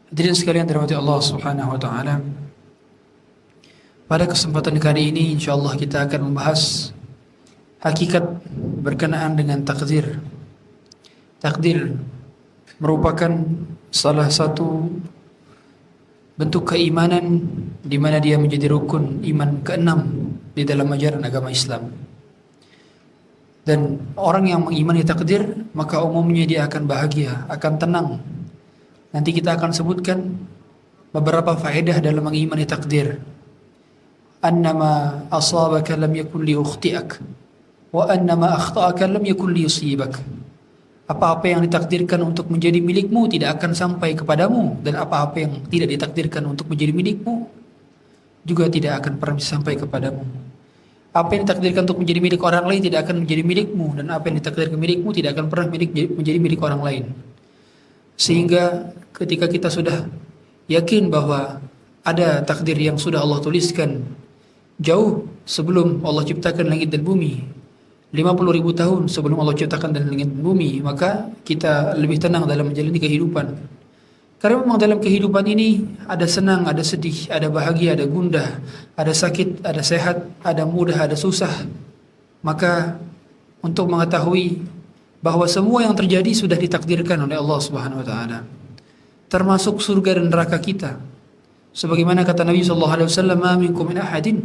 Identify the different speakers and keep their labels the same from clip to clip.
Speaker 1: Hadirin sekalian dirahmati Allah Subhanahu wa taala. Pada kesempatan kali ini insyaallah kita akan membahas hakikat berkenaan dengan takdir. Takdir merupakan salah satu bentuk keimanan di mana dia menjadi rukun iman keenam di dalam ajaran agama Islam. Dan orang yang mengimani takdir, maka umumnya dia akan bahagia, akan tenang. Nanti kita akan sebutkan beberapa faedah dalam mengimani takdir. Annama asabaka lam yakun liukhti'ak wa annama akhta'aka lam yakun liyusibak. Apa-apa yang ditakdirkan untuk menjadi milikmu tidak akan sampai kepadamu, dan apa-apa yang tidak ditakdirkan untuk menjadi milikmu juga tidak akan pernah sampai kepadamu. Apa yang ditakdirkan untuk menjadi milik orang lain tidak akan menjadi milikmu, dan apa yang ditakdirkan milikmu tidak akan pernah menjadi milik orang lain. Sehingga ketika kita sudah yakin bahwa ada takdir yang sudah Allah tuliskan jauh sebelum Allah ciptakan langit dan bumi, 50.000 tahun sebelum Allah ciptakan langit dan bumi, maka kita lebih tenang dalam menjalani kehidupan. Karena memang dalam kehidupan ini ada senang, ada sedih, ada bahagia, ada gundah, ada sakit, ada sehat, ada mudah, ada susah. Maka untuk mengetahui bahwa semua yang terjadi sudah ditakdirkan oleh Allah Subhanahu wa taala, termasuk surga dan neraka kita. Sebagaimana kata Nabi sallallahu alaihi wasallam, "Ma minkum min ahadin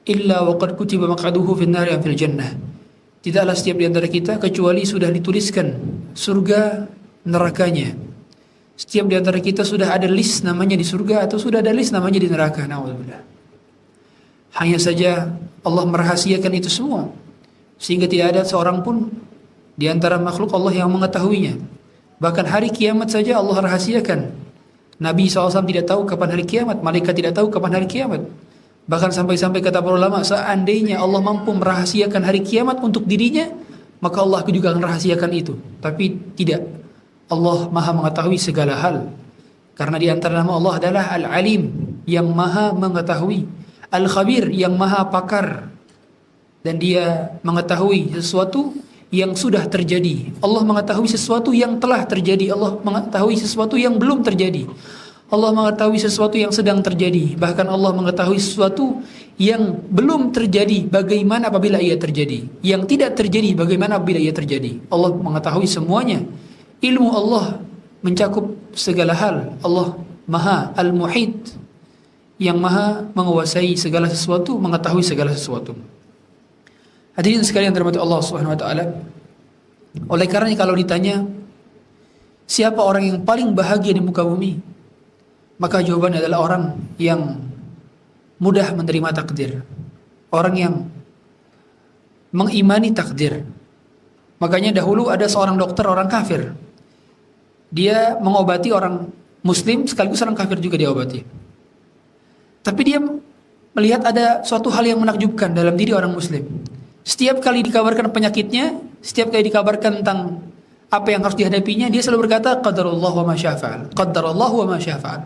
Speaker 1: illa waqad kutiba maq'aduhu fin nari am fil jannah." Tidaklah setiap di antara kita kecuali sudah dituliskan surga nerakanya. Setiap di antara kita sudah ada list namanya di surga atau sudah ada list namanya di neraka. Nauzubillah. Hanya saja Allah merahasiakan itu semua, sehingga tidak ada seorang pun di antara makhluk Allah yang mengetahuinya. Bahkan hari kiamat saja Allah rahasiakan. Nabi SAW tidak tahu kapan hari kiamat, malaikat tidak tahu kapan hari kiamat. Bahkan sampai-sampai kata para ulama, seandainya Allah mampu merahasiakan hari kiamat untuk dirinya, maka Allah juga akan rahasiakan itu. Tapi tidak. Allah maha mengetahui segala hal. Karena di antara nama Allah adalah Al-Alim, yang maha mengetahui, Al-Khabir, yang maha pakar, dan dia mengetahui sesuatu yang sudah terjadi. Allah mengetahui sesuatu yang telah terjadi. Allah mengetahui sesuatu yang belum terjadi. Allah mengetahui sesuatu yang sedang terjadi. Bahkan Allah mengetahui sesuatu yang belum terjadi, bagaimana apabila ia terjadi. Yang tidak terjadi, bagaimana apabila ia terjadi. Allah mengetahui semuanya. Ilmu Allah mencakup segala hal. Allah Maha Al-Muhit, yang maha menguasai segala sesuatu, mengetahui segala sesuatu. Hadirin sekalian dirahmati Allah Subhanahu wa taala. Oleh karena kalau ditanya siapa orang yang paling bahagia di muka bumi, maka jawabannya adalah orang yang mudah menerima takdir, orang yang mengimani takdir. Makanya dahulu ada seorang dokter, orang kafir. Dia mengobati orang muslim sekaligus orang kafir juga diobati. Tapi dia melihat ada suatu hal yang menakjubkan dalam diri orang muslim. Setiap kali dikabarkan penyakitnya, setiap kali dikabarkan tentang apa yang harus dihadapinya, dia selalu berkata, qadarullah wa ma syafa'al. Qadarullah wa ma syafa'al.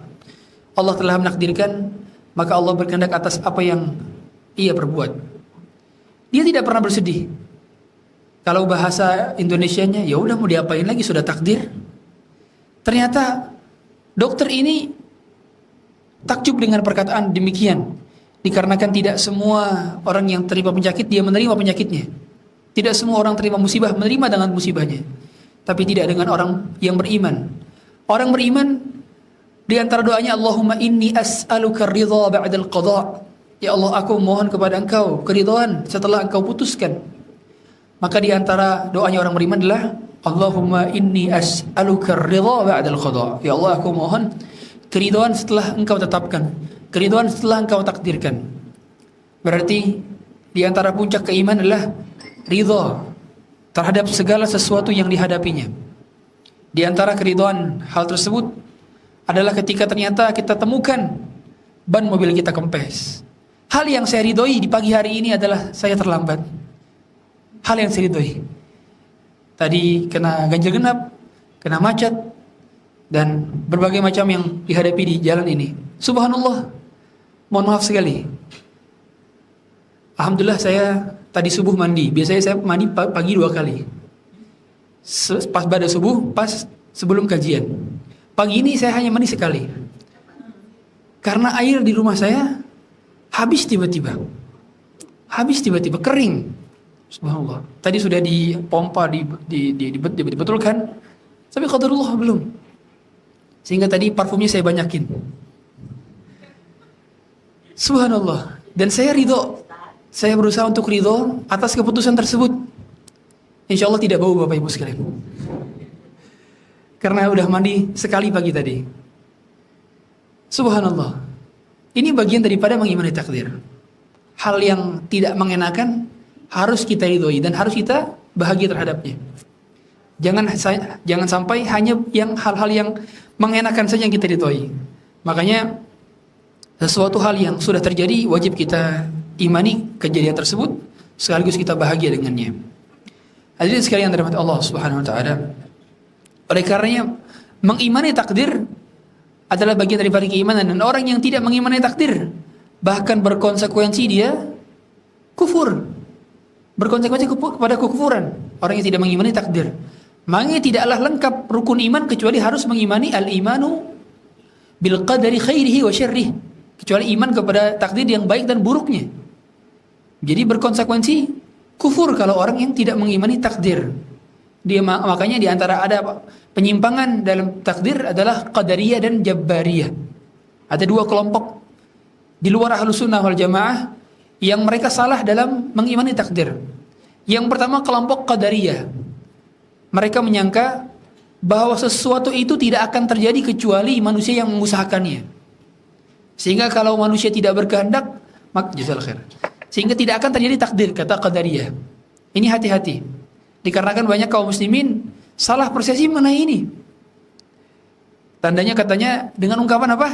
Speaker 1: Allah telah menakdirkan, maka Allah berkehendak atas apa yang ia perbuat. Dia tidak pernah bersedih. Kalau bahasa Indonesianya, ya udah mau diapain lagi, sudah takdir. Ternyata dokter ini takjub dengan perkataan demikian. Dikarenakan tidak semua orang yang terima penyakit dia menerima penyakitnya. Tidak semua orang terima musibah menerima dengan musibahnya. Tapi tidak dengan orang yang beriman. Orang beriman di antara doanya, Allahumma inni as'aluka ridha ba'dal qada. Ya Allah, aku mohon kepada Engkau keridhaan setelah Engkau putuskan. Maka di antara doanya orang beriman adalah Allahumma inni as'aluka ridha ba'dal qada. Ya Allah, aku mohon keridhaan setelah Engkau tetapkan, keridhaan setelah Engkau takdirkan. Berarti di antara puncak keimanan adalah ridha terhadap segala sesuatu yang dihadapinya. Di antara keridhaan hal tersebut adalah ketika ternyata kita temukan ban mobil kita kempes. Hal yang saya ridhoi di pagi hari ini adalah saya terlambat. Hal yang saya ridhoi. Tadi kena ganjil genap, kena macet, dan berbagai macam yang dihadapi di jalan ini. Subhanallah, mohon maaf sekali. Alhamdulillah saya tadi subuh mandi. Biasanya saya mandi pagi 2 kali. Pas pada subuh, pas sebelum kajian. Pagi ini saya hanya mandi sekali. Karena air di rumah saya habis tiba-tiba. Habis tiba-tiba, kering. Subhanallah. Tadi sudah dipompa, dibetulkan. Tapi qadarullah belum. Sehingga tadi parfumnya saya banyakin. Subhanallah. Dan saya ridho. Saya berusaha untuk ridho atas keputusan tersebut. Insya Allah tidak bau Bapak Ibu sekalian. Karena udah mandi sekali pagi tadi. Subhanallah. Ini bagian daripada mengimani takdir. Hal yang tidak mengenakan harus kita ridhoi dan harus kita bahagia terhadapnya. Jangan sampai hanya yang hal-hal yang mengenakan saja yang kita ridhoi. Makanya sesuatu hal yang sudah terjadi wajib kita imani kejadian tersebut sekaligus kita bahagia dengannya. Hadirin sekalian dirahmati Allah Subhanahu wa taala. Oleh karenanya mengimani takdir adalah bagian daripada keimanan, dan orang yang tidak mengimani takdir bahkan berkonsekuensi dia kufur. Berkonsekuensi kepada kekufuran. Orang yang tidak mengimani takdir. Makanya tidaklah lengkap rukun iman kecuali harus mengimani al-imanu bil qadari khairihi wa syarrihi. Kecuali iman kepada takdir yang baik dan buruknya. Jadi berkonsekuensi kufur kalau orang yang tidak mengimani takdir. Makanya di antara ada penyimpangan dalam takdir adalah qadariyah dan jabbariyah. Ada dua kelompok di luar Ahlus Sunnah wal Jamaah yang mereka salah dalam mengimani takdir. Yang pertama kelompok qadariyah. Mereka menyangka bahwa sesuatu itu tidak akan terjadi kecuali manusia yang mengusahakannya. Sehingga kalau manusia tidak berkehendak, maka jazakallahu khair. Sehingga tidak akan terjadi takdir, kata qadariyah. Ini hati-hati. Dikarenakan banyak kaum muslimin salah persepsi mengenai ini. Tandanya katanya dengan ungkapan apa?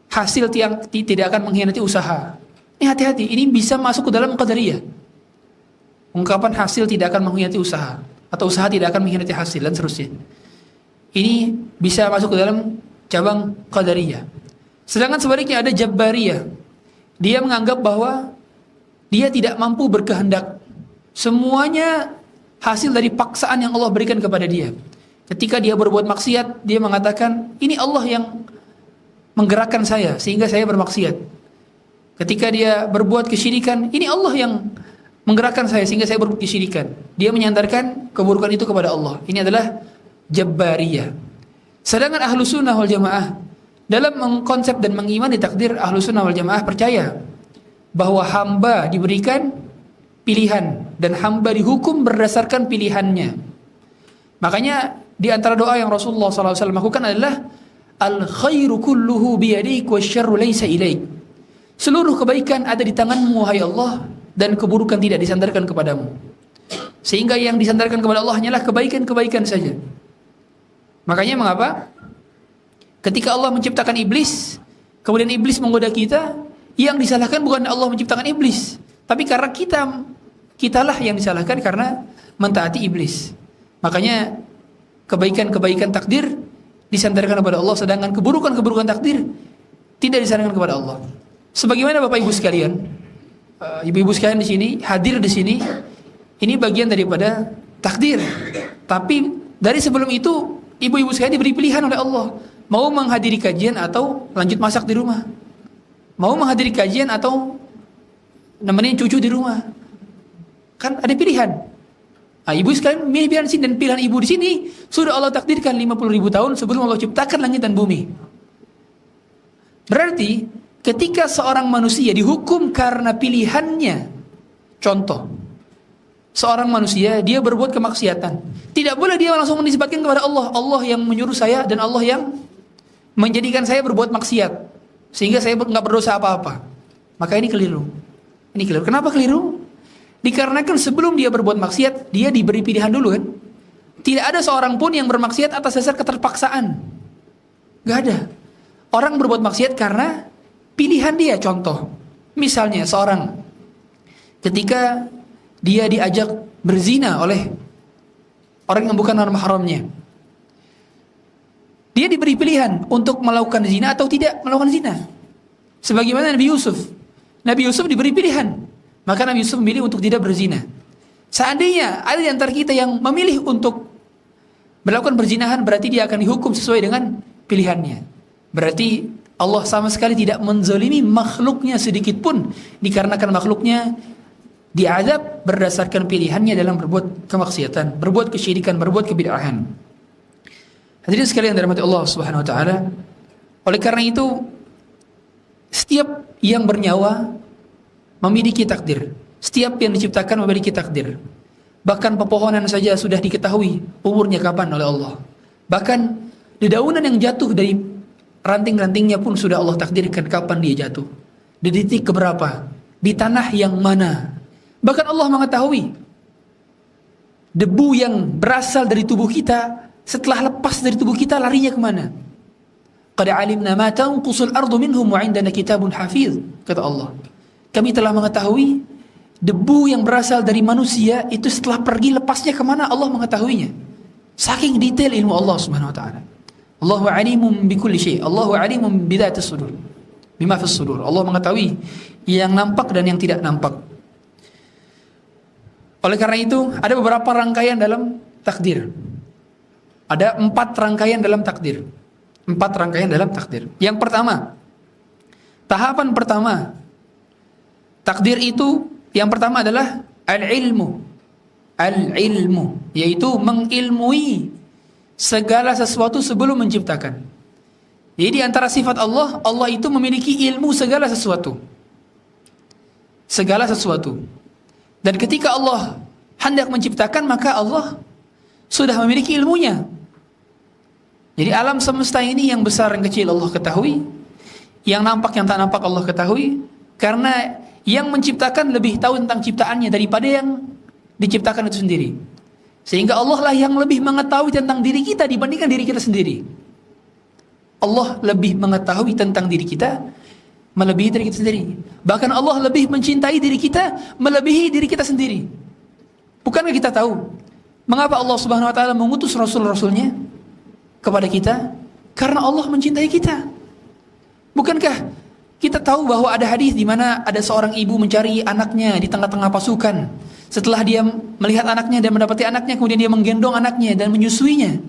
Speaker 1: Hasil yang tidak akan mengkhianati usaha. Ini hati-hati, ini bisa masuk ke dalam qadariyah. Ungkapan hasil tidak akan mengkhianati usaha, atau usaha tidak akan mengkhianati hasil, dan seterusnya. Ini bisa masuk ke dalam cabang qadariyah. Sedangkan sebaliknya ada jabbariyah. Dia menganggap bahwa dia tidak mampu berkehendak. Semuanya hasil dari paksaan yang Allah berikan kepada dia. Ketika dia berbuat maksiat, dia mengatakan, ini Allah yang menggerakkan saya sehingga saya bermaksiat. Ketika dia berbuat kesyirikan, ini Allah yang menggerakkan saya sehingga saya berbuat kesyirikan. Dia menyandarkan keburukan itu kepada Allah. Ini adalah jabbariyah. Sedangkan Ahlus Sunnah wal Jamaah dalam mengkonsep dan mengimani takdir, Ahlus Sunnah wal Jamaah percaya bahwa hamba diberikan pilihan dan hamba dihukum berdasarkan pilihannya. Makanya di antara doa yang Rasulullah SAW lakukan adalah al-khairu kulluhu biyadik wa syarru laysa ilaik. Seluruh kebaikan ada di tanganmu wahai Allah, dan keburukan tidak disandarkan kepadamu. Sehingga yang disandarkan kepada Allah hanyalah kebaikan-kebaikan saja. Makanya mengapa ketika Allah menciptakan iblis, kemudian iblis menggoda kita, yang disalahkan bukan Allah menciptakan iblis, tapi karena kitalah yang disalahkan karena mentaati iblis. Makanya kebaikan-kebaikan takdir disandarkan kepada Allah, sedangkan keburukan-keburukan takdir tidak disandarkan kepada Allah. Sebagaimana Bapak Ibu sekalian, ibu-ibu sekalian di sini, hadir di sini, ini bagian daripada takdir. Tapi dari sebelum itu, ibu-ibu sekalian diberi pilihan oleh Allah, mau menghadiri kajian atau lanjut masak di rumah, mau menghadiri kajian atau nemenin cucu di rumah. Kan ada pilihan. Nah, ibu sekalian milih pilihan di sini, dan pilihan ibu di sini sudah Allah takdirkan 50.000 tahun sebelum Allah ciptakan langit dan bumi. Berarti ketika seorang manusia dihukum karena pilihannya, contoh, seorang manusia dia berbuat kemaksiatan, tidak boleh dia langsung menisbatkan kepada Allah, Allah yang menyuruh saya dan Allah yang menjadikan saya berbuat maksiat sehingga saya nggak berdosa apa-apa. Maka ini keliru. Ini keliru. Kenapa keliru? Dikarenakan sebelum dia berbuat maksiat, dia diberi pilihan dulu kan. Tidak ada seorang pun yang bermaksiat atas dasar keterpaksaan. Gak ada. Orang berbuat maksiat karena pilihan dia. Contoh, misalnya seorang ketika dia diajak berzina oleh orang yang bukan mahramnya, dia diberi pilihan untuk melakukan zina atau tidak melakukan zina. Sebagaimana Nabi Yusuf. Nabi Yusuf diberi pilihan, maka Nabi Yusuf memilih untuk tidak berzina. Seandainya ada di antara kita yang memilih untuk Melakukan perzinahan berarti dia akan dihukum sesuai dengan pilihannya. Berarti Allah sama sekali tidak menzalimi makhluknya sedikit pun, dikarenakan makhluknya diazab berdasarkan pilihannya dalam berbuat kemaksiatan, berbuat kesyirikan, berbuat kebid'ahan. Hadirin sekalian dirahmati Allah Subhanahu wa taala. Oleh karena itu, setiap yang bernyawa memiliki takdir. Setiap yang diciptakan memiliki takdir. Bahkan pepohonan saja sudah diketahui umurnya kapan oleh Allah. Bahkan dedaunan yang jatuh dari ranting-rantingnya pun sudah Allah takdirkan kapan dia jatuh. Di titik keberapa, di tanah yang mana. Bahkan Allah mengetahui debu yang berasal dari tubuh kita, setelah lepas dari tubuh kita larinya kemana. Qad alimna ma tanqusul ardu minhum wa indana kitabun hafiz, kata Allah. Kami telah mengetahui debu yang berasal dari manusia itu setelah pergi lepasnya kemana, Allah mengetahuinya. Saking detail ilmu Allah Subhanahu wa taala. Allahu alimun bikulli syai'. Allahu alimun bidzatis sudur. Bima fis sudur. Allah mengetahui yang nampak dan yang tidak nampak. Oleh karena itu, ada beberapa rangkaian dalam takdir. Ada 4 rangkaian dalam takdir. 4 rangkaian dalam takdir. Yang pertama, tahapan pertama, takdir itu yang pertama adalah al-ilmu. Al-ilmu, yaitu mengilmui segala sesuatu sebelum menciptakan. Jadi antara sifat Allah, Allah itu memiliki ilmu segala sesuatu. Segala sesuatu. Dan ketika Allah hendak menciptakan, maka Allah sudah memiliki ilmunya. Jadi alam semesta ini yang besar yang kecil Allah ketahui, yang nampak yang tak nampak Allah ketahui, karena yang menciptakan lebih tahu tentang ciptaannya daripada yang diciptakan itu sendiri. Sehingga Allah lah yang lebih mengetahui tentang diri kita dibandingkan diri kita sendiri. Allah lebih mengetahui tentang diri kita melebihi diri kita sendiri. Bahkan Allah lebih mencintai diri kita melebihi diri kita sendiri. Bukankah kita tahu mengapa Allah Subhanahu wa taala mengutus rasul-rasulnya kepada kita? Karena Allah mencintai kita. Bukankah kita tahu bahwa ada hadis di mana ada seorang ibu mencari anaknya di tengah-tengah pasukan. Setelah dia melihat anaknya dan mendapati anaknya, kemudian dia menggendong anaknya dan menyusuinya.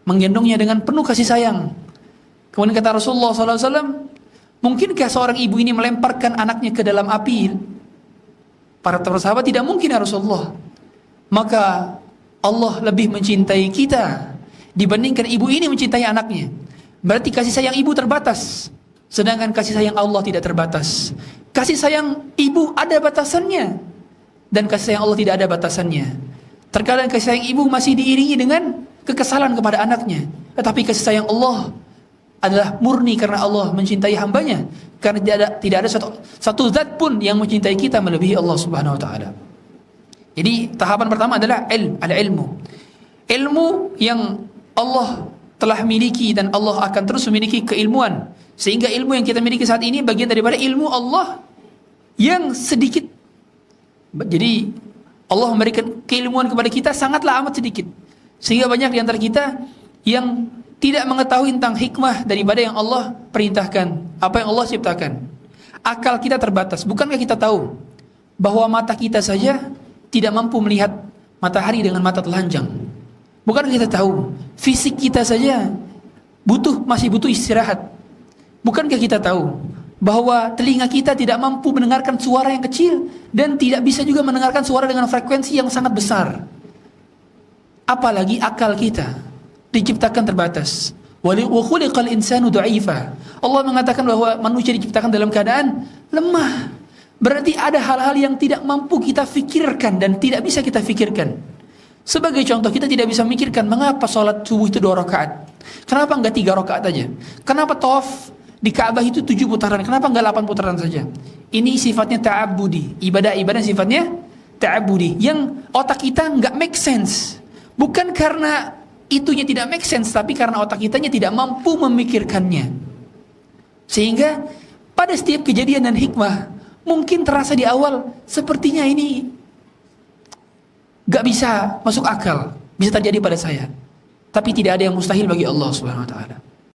Speaker 1: Menggendongnya dengan penuh kasih sayang. Kemudian kata Rasulullah SAW, mungkinkah seorang ibu ini melemparkan anaknya ke dalam api? Para sahabat, tidak mungkin ya Rasulullah. Maka Allah lebih mencintai kita dibandingkan ibu ini mencintai anaknya. Berarti kasih sayang ibu terbatas, sedangkan kasih sayang Allah tidak terbatas. Kasih sayang ibu ada batasannya, dan kasih sayang Allah tidak ada batasannya. Terkadang kasih sayang ibu masih diiringi dengan kekesalan kepada anaknya, tetapi kasih sayang Allah adalah murni karena Allah mencintai hambanya. Karena tidak ada satu zat pun yang mencintai kita melebihi Allah Subhanahu wa taala. Jadi tahapan pertama adalah ilmu. Ilmu yang Allah telah miliki dan Allah akan terus memiliki keilmuan. Sehingga ilmu yang kita miliki saat ini bagian daripada ilmu Allah yang sedikit. Jadi Allah memberikan keilmuan kepada kita sangatlah amat sedikit. Sehingga banyak di antara kita yang tidak mengetahui tentang hikmah daripada yang Allah perintahkan, apa yang Allah ciptakan. Akal kita terbatas. Bukankah kita tahu bahwa mata kita saja tidak mampu melihat matahari dengan mata telanjang? Bukankah kita tahu fisik kita saja masih butuh istirahat? Bukankah kita tahu bahwa telinga kita tidak mampu mendengarkan suara yang kecil dan tidak bisa juga mendengarkan suara dengan frekuensi yang sangat besar? Apalagi akal kita diciptakan terbatas. Wa khuliqal insanu dha'ifa. Allah mengatakan bahwa manusia diciptakan dalam keadaan lemah. Berarti ada hal-hal yang tidak mampu kita fikirkan dan tidak bisa kita fikirkan. Sebagai contoh, kita tidak bisa memikirkan mengapa sholat subuh itu 2 rakaat. Kenapa enggak 3 rakaat aja? Kenapa tawaf di Ka'bah itu 7 putaran? Kenapa enggak 8 putaran saja? Ini sifatnya ta'abbudi. Ibadah-ibadah sifatnya ta'abbudi, yang otak kita enggak make sense. Bukan karena itunya tidak make sense, tapi karena otak kitanya tidak mampu memikirkannya. Sehingga pada setiap kejadian dan hikmah mungkin terasa di awal sepertinya ini gak bisa masuk akal, bisa terjadi pada saya. Tapi tidak ada yang mustahil bagi Allah Subhanahu wa taala.